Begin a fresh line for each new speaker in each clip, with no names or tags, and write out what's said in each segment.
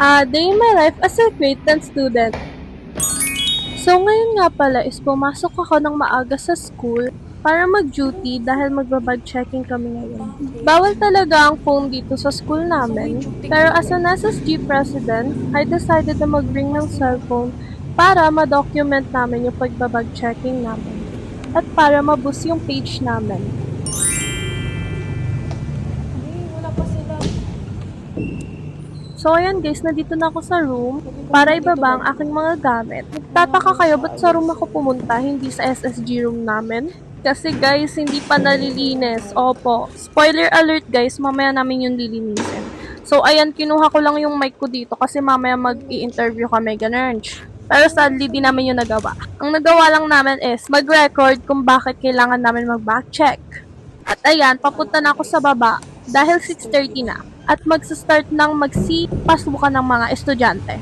Day in my life as a grade 10 student. So ngayon nga pala is pumasok ako ng maaga sa school para mag-duty dahil magbabag checking kami ngayon. Bawal talaga ang phone dito sa school namin, pero as an SSG president, I decided na mag-bring ng cellphone para ma-document namin yung pagbabag checking namin at para ma-boost yung page namin. So ayan guys, nandito na ako sa room para ibaba ang aking mga gamit. Nagtataka kayo ba't sa room ako pumunta, hindi sa SSG room namin? Kasi guys, hindi pa nalilinis. Opo. Spoiler alert guys, mamaya namin yung lilinisin. So ayan, kinuha ko lang yung mic ko dito kasi mamaya mag-i-interview kami, ganun. Pero sadly, di namin yung nagawa. Ang nagawa lang namin is mag-record kung bakit kailangan namin mag-back check. At ayan, papunta na ako sa baba dahil 6:30 na at magsa-start ng magsipasukan ng mga estudyante.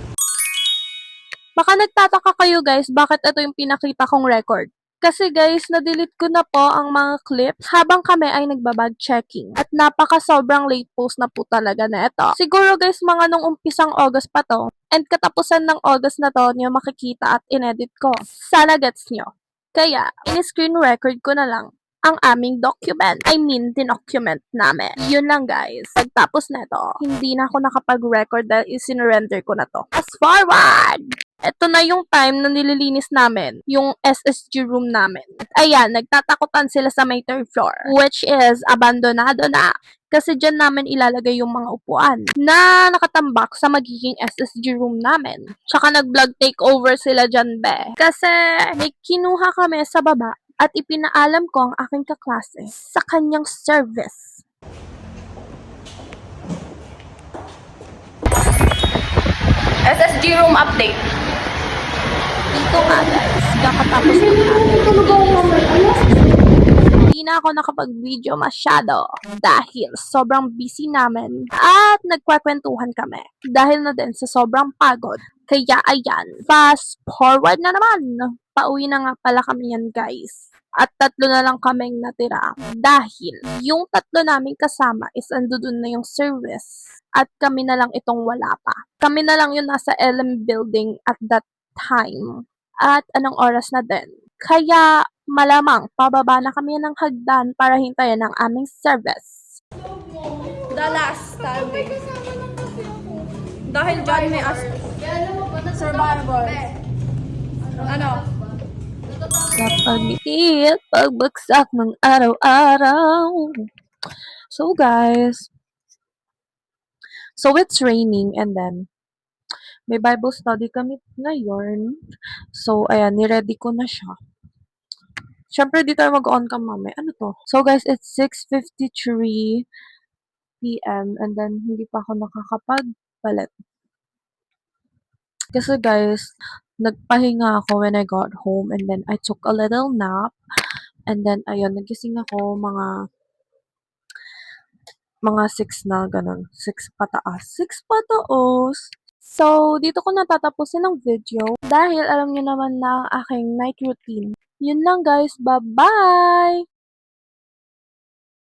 Baka nagtataka kayo guys, bakit ito yung pinakita kong record? Kasi guys, na-delete ko na po ang mga clips habang kami ay nagbabag checking. At napaka sobrang late post na po talaga na ito. Siguro guys, mga nung umpisang August pa to. And katapusan ng August na to, niyo makikita at inedit ko. Sana gets nyo. Kaya, in-screen record ko na lang ang aming document. I mean, dinocument namin. Yun lang guys. Pagtapos na ito, hindi na ako nakapag-record dahil isinurrender ko na to. Fast forward! Ito na yung time na nililinis namin, yung SSG room namin. At ayan, nagtatakutan sila sa may third floor, which is abandonado na. Kasi dyan namin ilalagay yung mga upuan na nakatambak sa magiging SSG room namin. Tsaka nag-vlog takeover sila dyan, be. Kasi may kinuha kami sa baba at ipinaalam ko ang aking kaklase sa kanyang service.
SSG room update.
Dito nga guys, kakatapos na hindi na ako nakapag-video masyado dahil sobrang busy namin at nagkwekwentuhan kami dahil na din sa sobrang pagod. Kaya ayan, fast forward na naman. Pauwi na nga pala kami yan guys. At 3 na lang kaming natira dahil yung 3 naming kasama is andun na yung service at kami na lang itong wala pa. Kami na lang yung nasa LM building at that time. At anong oras na din. Kaya malamang pababa na kami ng hagdan para hintayin ang aming service.
The last standing. Dahil dyan may survivor. Ano?
Sa pag-iit, pagbagsak ng araw-araw. So guys, so it's raining and then may Bible study kami ngayon. So, ayan, niready ko na siya. Siyempre, di tayo mag-on cam mamaya. Ano to? So, guys, it's 6:53 p.m. and then, hindi pa ako nakakapagpalit. Kasi, guys, nagpahinga ako when I got home and then I took a little nap. And then, ayun, nagising ako mga 6 na, ganun. 6 pataas. 6 pataas! So, dito ko natatapusin ang video dahil alam niyo naman na ang aking night routine. Yun lang guys, bye-bye!